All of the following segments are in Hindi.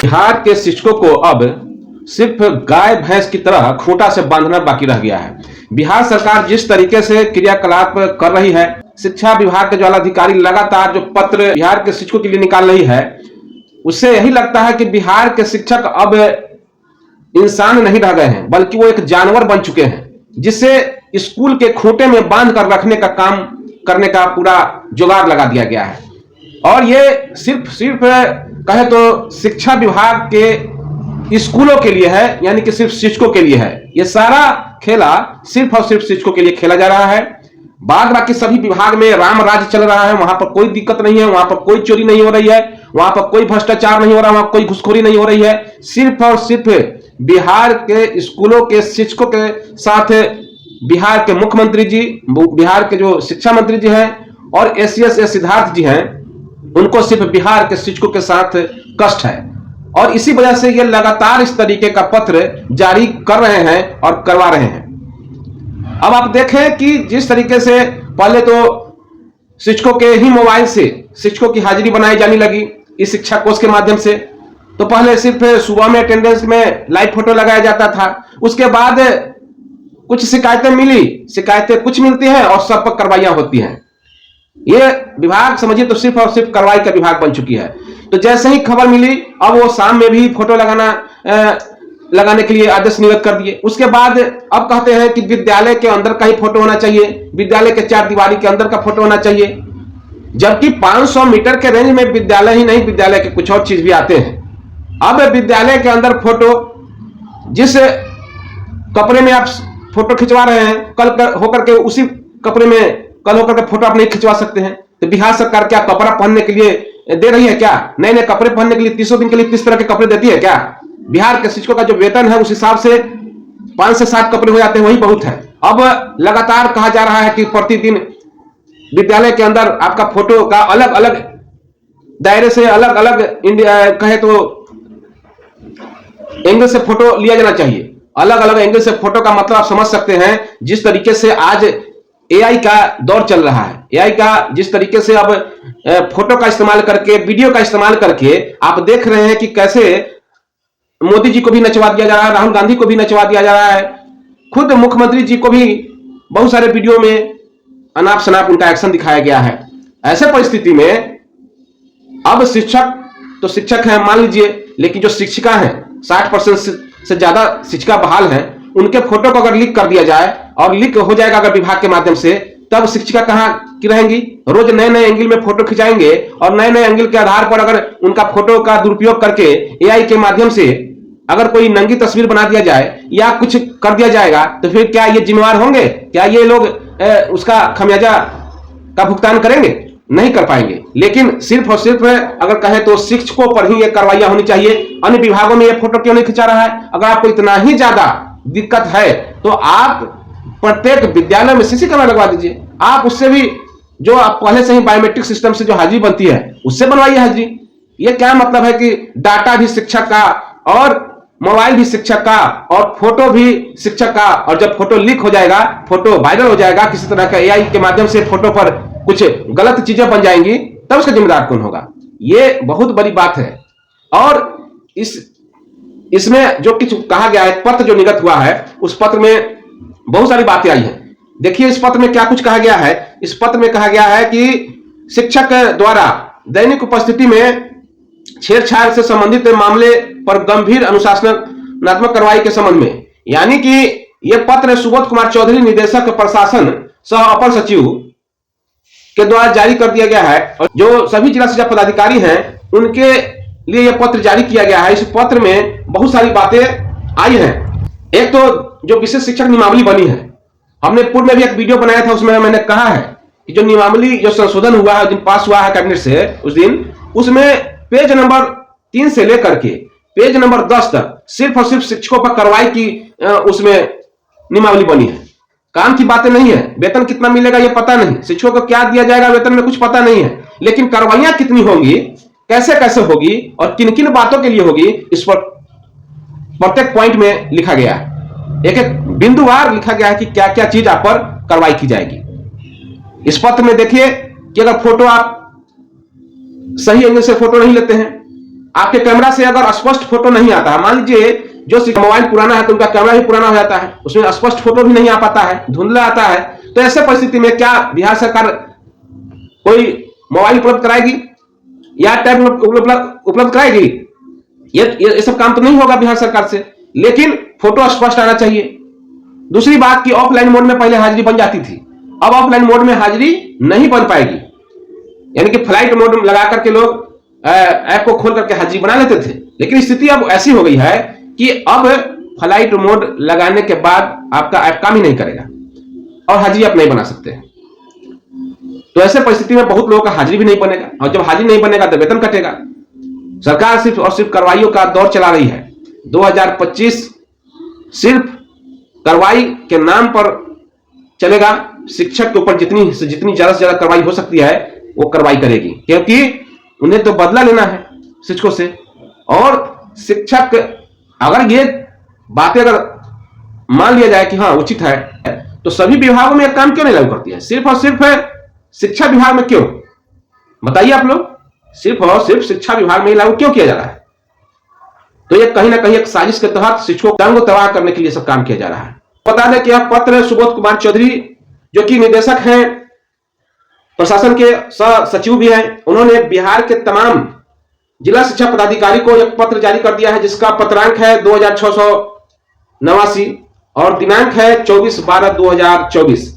बिहार के शिक्षकों को अब सिर्फ गाय भैंस की तरह खूंटा से बांधना बाकी रह गया है। बिहार सरकार जिस तरीके से क्रियाकलाप कर रही है, शिक्षा विभाग के जो अधिकारी लगातार जो पत्र बिहार के शिक्षकों के लिए निकाल रही है, उससे यही लगता है कि बिहार के शिक्षक अब इंसान नहीं रह गए हैं, बल्कि वो एक जानवर बन चुके हैं, जिससे स्कूल के खूंटे में बांध कर रखने का काम करने का पूरा जुगाड़ लगा दिया गया है। और ये सिर्फ कहे तो शिक्षा विभाग के स्कूलों के लिए है, यानी कि सिर्फ शिक्षकों के लिए है। ये सारा खेला सिर्फ और सिर्फ शिक्षकों के लिए खेला जा रहा है। बाद बाकी सभी विभाग में राम राज्य चल रहा है, वहां पर कोई दिक्कत नहीं है, वहां पर कोई चोरी नहीं हो रही है, वहां पर कोई भ्रष्टाचार नहीं हो रहा, वहां कोई घुसखोरी नहीं हो रही है। सिर्फ और सिर्फ बिहार के स्कूलों के शिक्षकों के साथ बिहार के मुख्यमंत्री जी, बिहार के जो शिक्षा मंत्री जी हैं और एसीएस सिद्धार्थ जी हैं, उनको सिर्फ बिहार के शिक्षकों के साथ कष्ट है। और इसी वजह से ये लगातार इस तरीके का पत्र जारी कर रहे हैं और करवा रहे हैं। अब आप देखें कि जिस तरीके से पहले तो शिक्षकों के ही मोबाइल से शिक्षकों की हाजिरी बनाई जाने लगी इस शिक्षा कोष के माध्यम से, तो पहले सिर्फ सुबह में अटेंडेंस में लाइव फोटो लगाया जाता था। उसके बाद कुछ शिकायतें मिली, शिकायतें कुछ मिलती हैं और सब पर कार्रवाइयां होती हैं। ये विभाग समझिए तो सिर्फ और सिर्फ कार्रवाई का विभाग बन चुकी है। तो जैसे ही खबर मिली, अब वो शाम में भी फोटो लगाने के लिए आदेश निर्गत कर दिए। उसके बाद अब कहते हैं कि विद्यालय के अंदर का ही फोटो होना चाहिए, विद्यालय के 4 दीवारी के अंदर का फोटो होना चाहिए, जबकि 500 मीटर के रेंज में विद्यालय ही नहीं, विद्यालय के कुछ और चीज भी आते हैं। अब विद्यालय के अंदर फोटो, जिस कपड़े में आप फोटो खिंचवा रहे हैं, कल होकर के उसी कपड़े में कल होकर के फोटो आप नहीं खिंचवा सकते हैं। तो बिहार सरकार क्या कपड़ा पहनने के लिए दे रही है क्या? नए नए कपड़े पहनने के लिए 30 दिन के लिए 30 तरह के कपड़े देती है क्या? बिहार के शिक्षकों का जो वेतन है उस हिसाब से 5 से 7 कपड़े हो जाते हैं, वही बहुत है। अब लगातार कहा जा रहा है कि प्रतिदिन विद्यालय के अंदर आपका फोटो का अलग अलग दायरे से अलग अलग कहे तो एंगल से फोटो लिया जाना चाहिए। अलग अलग एंगल से फोटो का मतलब आप समझ सकते हैं। जिस तरीके से आज एआई का दौर चल रहा है, एआई का जिस तरीके से अब फोटो का इस्तेमाल करके, वीडियो का इस्तेमाल करके आप देख रहे हैं कि कैसे मोदी जी को भी नचवा दिया जा रहा है, राहुल गांधी को भी नचवा दिया जा रहा है, खुद मुख्यमंत्री जी को भी बहुत सारे वीडियो में अनाप शनाप उनका एक्शन दिखाया गया है। ऐसे परिस्थिति में अब शिक्षक तो शिक्षक हैं मान लीजिए, लेकिन जो शिक्षिका हैं 60% से ज्यादा शिक्षिका बहाल हैं, उनके फोटो को अगर लीक कर दिया जाए और लीक हो जाएगा अगर विभाग के माध्यम से, तब शिक्षिका कहां की रहेंगी? रोज नए नए एंगल में फोटो खिंचाएंगे और नए नए एंगल के आधार पर अगर उनका फोटो का दुरुपयोग करके एआई के माध्यम से अगर कोई नंगी तस्वीर बना दिया जाए या कुछ कर दिया जाएगा, तो फिर क्या ये जिम्मेवार होंगे? क्या ये लोग उसका खमियाजा का भुगतान करेंगे? नहीं कर पाएंगे। लेकिन सिर्फ और सिर्फ अगर कहें तो शिक्षकों पर ही ये कार्रवाइयां होनी चाहिए। अन्य विभागों में ये फोटो क्यों नहीं खिंचा रहा है? अगर आपको इतना ही ज्यादा दिक्कत है तो आप प्रत्येक विद्यालय में सीसी कैमरा लगवा दीजिए। आप उससे भी जो आप पहले से ही बायोमेट्रिक सिस्टम से जो हाजिरी बनती है उससे बनवाइए हाजिरी। ये क्या मतलब है कि डाटा भी शिक्षक का और मोबाइल भी शिक्षक का और फोटो भी शिक्षक का, और जब फोटो लीक हो जाएगा, फोटो वायरल हो जाएगा, किसी तरह का एआई के माध्यम से फोटो पर कुछ गलत चीजें बन जाएंगी, तब उसका जिम्मेदार कौन होगा? ये बहुत बड़ी बात है। और इसमें जो कुछ कहा गया है, पत्र जो निर्गत हुआ है, उस पत्र में बहुत सारी बातें आई हैं। देखिए इस पत्र में क्या कुछ कहा गया है। इस पत्र में कहा गया है कि शिक्षक द्वारा दैनिक उपस्थिति में छेड़छाड़ से संबंधित मामले पर गंभीर अनुशासनात्मक कार्रवाई के संबंध में, यानी कि यह पत्र सुबोध कुमार चौधरी निदेशक प्रशासन सह अपर सचिव के द्वारा जारी कर दिया गया है और जो सभी जिला शिक्षा पदाधिकारी हैं उनके लिए यह पत्र जारी किया गया है। इस पत्र में बहुत सारी बातें आई हैं। एक तो जो विशेष शिक्षक नियमावली बनी है, हमने पूर्व में भी एक वीडियो बनाया था, उसमें मैंने कहा है कि जो नियमावली जो संशोधन हुआ है, दिन पास हुआ है कैबिनेट से उस दिन, उसमें पेज नंबर 3 से लेकर के पेज नंबर 10 तक सिर्फ और सिर्फ शिक्षकों पर कार्रवाई की उसमें नियमावली बनी है। काम की बातें नहीं है। वेतन कितना मिलेगा ये पता नहीं, शिक्षकों को क्या दिया जाएगा वेतन में कुछ पता नहीं है, लेकिन कार्रवाइयां कितनी होंगी, कैसे कैसे होगी और किन किन बातों के लिए होगी, इस पर प्रत्येक पॉइंट में लिखा गया है। एक एक बिंदुवार लिखा गया है कि क्या क्या चीज आप पर कार्रवाई की जाएगी। इस पत्र में देखिए कि अगर फोटो आप सही एंगल से फोटो नहीं लेते हैं, आपके कैमरा से अगर स्पष्ट फोटो नहीं आता है, मान लीजिए जो मोबाइल पुराना है तो उनका कैमरा भी पुराना हो जाता है, उसमें स्पष्ट फोटो भी नहीं आ पाता है, धुंधला आता है, तो ऐसे परिस्थिति में क्या बिहार सरकार कोई मोबाइल उपलब्ध कराएगी या टैब उपलब्ध कराएगी? ये सब काम तो नहीं होगा बिहार सरकार से, लेकिन फोटो स्पष्ट आना चाहिए। दूसरी बात कि ऑफलाइन मोड में पहले हाजिरी बन जाती थी, अब ऑफलाइन मोड में हाजिरी नहीं बन पाएगी, यानी कि फ्लाइट मोड में लगा करके लोग ऐप को खोल करके हाजिरी बना लेते थे, लेकिन स्थिति अब ऐसी हो गई है कि अब फ्लाइट मोड लगाने के बाद आपका ऐप काम ही नहीं करेगा और हाजिरी आप नहीं बना सकते हैं। तो ऐसे परिस्थिति में बहुत लोगों का हाजिरी भी नहीं बनेगा, और जब हाजिरी नहीं बनेगा तो वेतन कटेगा। सरकार सिर्फ और सिर्फ कार्रवाइयों का दौर चला रही है। 2025 सिर्फ कार्रवाई के नाम पर चलेगा। शिक्षक के ऊपर जितनी ज्यादा से ज्यादा कार्रवाई हो सकती है वो कार्रवाई करेगी, क्योंकि उन्हें तो बदला लेना है शिक्षकों से। और शिक्षक अगर ये बातें अगर मान लिया जाए कि हाँ उचित है, तो सभी विभागों में एक काम क्यों नहीं लागू करती है? सिर्फ और सिर्फ शिक्षा विभाग में क्यों? बताइए आप लोग, सिर्फ और सिर्फ शिक्षा विभाग में ही लागू क्यों किया जा रहा है? तो ये कहीं ना कहीं एक साजिश के तहत शिक्षकों को तंग तबाह करने के लिए सब काम किया जा रहा है। बता दें कि यह पत्र सुबोध कुमार चौधरी, जो कि निदेशक हैं, प्रशासन के सह सचिव भी हैं, उन्होंने बिहार के तमाम जिला शिक्षा पदाधिकारी को एक पत्र जारी कर दिया है, जिसका पत्रांक है 2689 और दिनांक है 24/12/2024।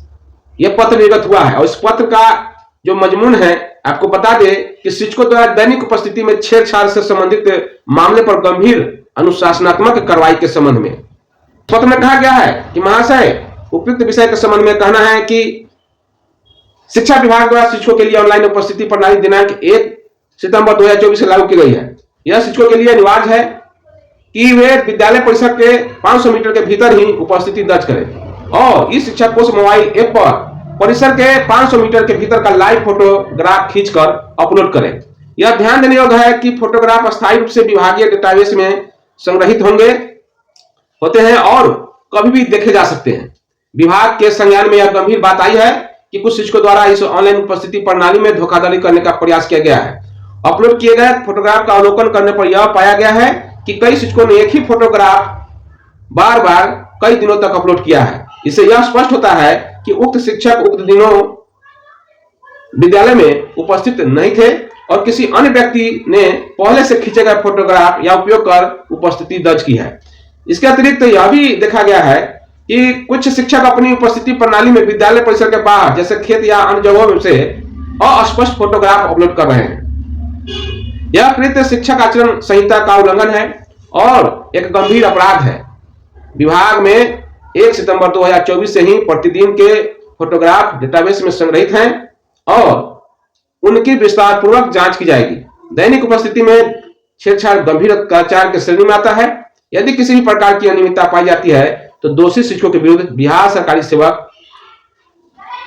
यह पत्र निर्गत हुआ है और इस पत्र का जो मजमून है आपको बता दें कि शिक्षकों द्वारा दैनिक उपस्थिति में छेड़छाड़ से संबंधित मामले पर गंभीर अनुशासनात्मक कार्रवाई के संबंध में पत्र में कहा गया है कि महाशय, उपयुक्त विषय के संबंध में कहना है कि शिक्षा विभाग द्वारा शिक्षकों के लिए ऑनलाइन उपस्थिति प्रणाली दिनांक 1 सितंबर 2024 से लागू की गई है। यह शिक्षकों के लिए अनिवार्य है कि वे विद्यालय परिसर के 500 मीटर के भीतर ही उपस्थिति दर्ज करें और इस शिक्षा कोष मोबाइल ऐप पर परिसर के 500 मीटर के भीतर का लाइव फोटोग्राफ खींचकर अपलोड करें। यह ध्यान देने योग्य है कि फोटोग्राफ अस्थायी रूप से विभागीय डेटाबेस में संग्रहित होते हैं और कभी भी देखे जा सकते हैं। विभाग के संज्ञान में यह गंभीर बात आई है कि कुछ शिक्षकों द्वारा इस ऑनलाइन उपस्थिति प्रणाली में धोखाधड़ी करने का प्रयास किया गया है। अपलोड किए गए फोटोग्राफ का अवलोकन करने पर यह पाया गया है कि कई शिक्षकों ने एक ही फोटोग्राफ बार बार कई दिनों तक अपलोड किया है। इससे यह स्पष्ट होता है कि उक्त शिक्षक उक्त दिनों विद्यालय में उपस्थित नहीं थे और किसी अन्य व्यक्ति ने पहले से खींचे गए फोटोग्राफ या उपयोग कर उपस्थिति दर्ज की है। इसके अतिरिक्त यह भी देखा गया है कि कुछ शिक्षक अपनी उपस्थिति प्रणाली में विद्यालय परिसर के बाहर जैसे खेत या अन्य जगहों से अस्पष्ट फोटोग्राफ अपलोड कर रहे हैं। यह कृत्य शिक्षक आचरण संहिता का उल्लंघन है और एक गंभीर अपराध है। विभाग में 1 सितंबर 2024 से ही प्रतिदिन के फोटोग्राफ डेटाबेस में संग्रहित हैं और उनकी विस्तार पूर्वक जांच की जाएगी। दैनिक उपस्थिति में छेड़छाड़ गंभीर कदाचार की श्रेणी में आता है। यदि किसी भी प्रकार की अनियमितता पाई जाती है तो दोषी शिक्षकों के विरुद्ध बिहार सरकारी सेवक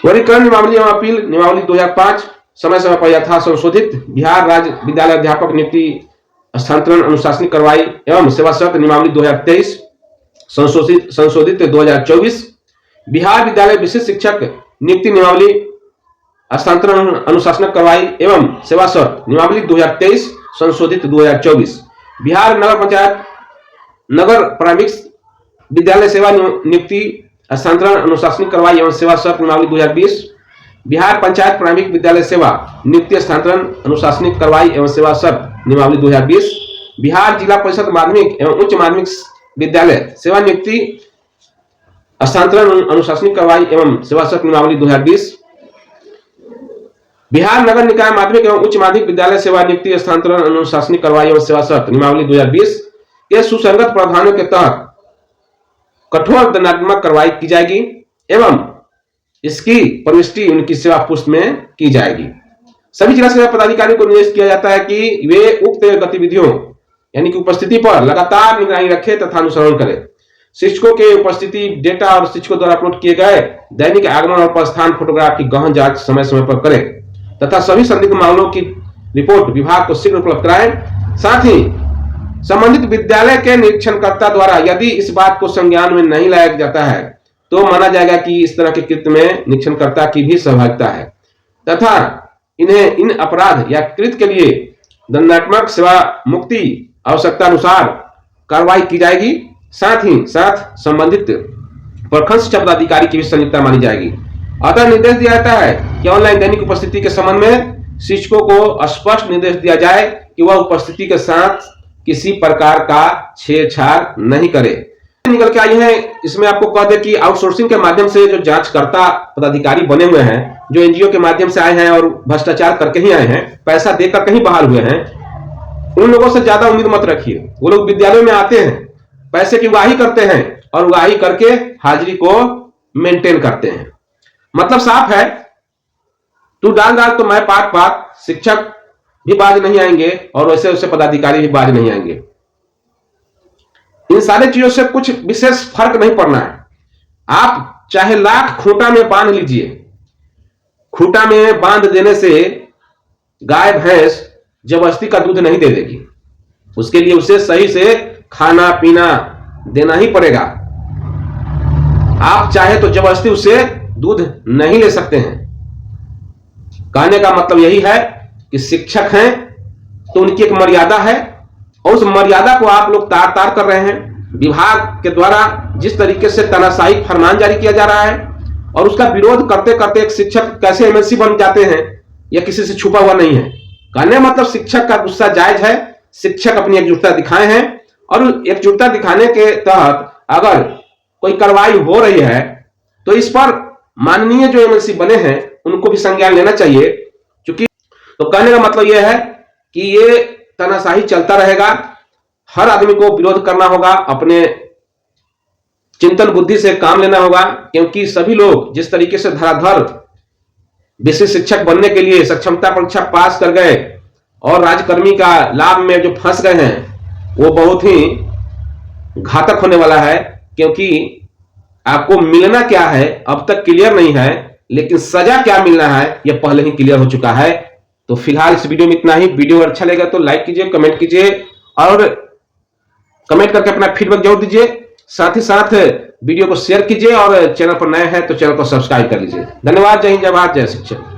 वर्गीकरण नियमावली एवं अपील नियमावली 2005 समय समय पर यथा संशोधित बिहार राज्य विद्यालय अध्यापक नियुक्ति स्थानांतरण अनुशासनिक कार्रवाई एवं सेवा शर्त नियमावली 2023 संशोधित 2024 बिहार विद्यालय विशिष्ट शिक्षक नियुक्ति नियमावली स्थानांतरण अनुशासनिक कार्रवाई एवं सेवा शर्त नियमावली 2023 संशोधित 2024 बिहार नगर पंचायत नगर प्राथमिक विद्यालय सेवा नियुक्ति स्थानांतरण अनुशासनिक कार्रवाई एवं सेवा शर्त नियमावली 2020 बिहार पंचायत प्राथमिक विद्यालय सेवा नियुक्ति स्थानांतरण अनुशासनिक कार्रवाई एवं सेवा शर्त नियमावली 2020 बिहार जिला परिषद माध्यमिक एवं उच्च माध्यमिक विद्यालय सेवा नियुक्ति स्थानांतरण अनुशासनिक कार्रवाई एवं सेवा शर्त नियमावली 2020 बिहार नगर निकाय माध्यमिक एवं उच्च माध्यमिक विद्यालय सेवा नियुक्ति स्थानांतरण अनुशासनिक कार्रवाई एवं सेवा शर्त नियमावली 2020 के सुसंगत प्रावधानों के तहत कठोर दंडात्मक कार्रवाई की जाएगी एवं इसकी प्रविष्टि उनकी सेवा पुस्त में की जाएगी। सभी जिला सेवा पदाधिकारियों को निर्देश किया जाता है कि वे उक्त गतिविधियों यानी कि उपस्थिति पर लगातार निगरानी रखें तथा अनुसरण करें। शिक्षकों के उपस्थिति डेटा और शिक्षकों द्वारा अपलोड किए गए दैनिक आगमन और प्रस्थान फोटोग्राफ की गहन जांच समय समय पर करें तथा सभी संदिग्ध मामलों की रिपोर्ट विभाग को शीघ्र उपलब्ध कराएं। साथ ही संबंधित विद्यालय के निरीक्षणकर्ता द्वारा यदि इस बात को संज्ञान में नहीं लाया जाता है तो माना जाएगा कि इस तरह के कृत्य में निरीक्षणकर्ता की भी सहभागिता है तथा इन्हें इन अपराध या कृत्य के लिए दंडात्मक सेवा मुक्ति आवश्यकता अनुसार कार्रवाई की जाएगी। साथ ही साथ संबंधित प्रखंड शिक्षा पदाधिकारी की भी संयुक्ता मानी जाएगी। अतः निर्देश दिया जाता है कि ऑनलाइन दैनिक उपस्थिति के संबंध में शिक्षकों को स्पष्ट निर्देश दिया जाए कि वह उपस्थिति के साथ किसी प्रकार का छेड़छाड़ नहीं करे। निकल के आई है, इसमें आपको कह दे कि आउटसोर्सिंग के माध्यम से जो जांचकर्ता पदाधिकारी बने हुए हैं, जो एनजीओ के माध्यम से आए हैं और भ्रष्टाचार करके ही आए हैं, पैसा देकर कहीं बहाल हुए हैं, उन लोगों से ज्यादा उम्मीद मत रखिए। वो लोग विद्यालयों में आते हैं, पैसे की उगाही करते हैं और उगाही करके हाजिरी को मेंटेन करते हैं। मतलब साफ है, तू डाल डाल तो मैं पाक पाक, शिक्षक भी बाज नहीं आएंगे और वैसे वैसे पदाधिकारी भी बाज नहीं आएंगे। इन सारी चीजों से कुछ विशेष फर्क नहीं पड़ना है। आप चाहे लाख खूंटा में बांध लीजिए, खूंटा में बांध देने से गाय भैंस जबरदस्ती का दूध नहीं दे देगी। उसके लिए उसे सही से खाना पीना देना ही पड़ेगा। आप चाहे तो जबरदस्ती उसे दूध नहीं ले सकते हैं। कहने का मतलब यही है कि शिक्षक हैं तो उनकी एक मर्यादा है और उस मर्यादा को आप लोग तार तार कर रहे हैं। विभाग के द्वारा जिस तरीके से तानाशाही फरमान जारी किया जा रहा है और उसका विरोध करते करते एक शिक्षक कैसे एमएलसी बन जाते हैं, यह किसी से छुपा हुआ नहीं है। कहने मतलब शिक्षक का गुस्सा जायज है, शिक्षक अपनी एकजुटता दिखाए हैं और एकजुटता दिखाने के तहत अगर कोई कार्रवाई हो रही है तो इस पर माननीय जो एमएलसी बने हैं उनको भी संज्ञान लेना चाहिए। क्योंकि तो कहने का मतलब यह है कि ये तानाशाही चलता रहेगा। हर आदमी को विरोध करना होगा, अपने चिंतन बुद्धि से काम लेना होगा, क्योंकि सभी लोग जिस तरीके से धराधर विशेष शिक्षक बनने के लिए सक्षमता परीक्षा पास कर गए और राजकर्मी का लाभ में जो फंस गए हैं, वो बहुत ही घातक होने वाला है। क्योंकि आपको मिलना क्या है अब तक क्लियर नहीं है, लेकिन सजा क्या मिलना है यह पहले ही क्लियर हो चुका है। तो फिलहाल इस वीडियो में इतना ही। वीडियो अच्छा लगा तो लाइक कीजिए, कमेंट कीजिए और कमेंट करके अपना फीडबैक जरूर दीजिए। साथ ही साथ वीडियो को शेयर कीजिए और चैनल पर नए हैं तो चैनल को सब्सक्राइब कर लीजिए। धन्यवाद। जय हिंद, जय भारत, जय शिक्षक।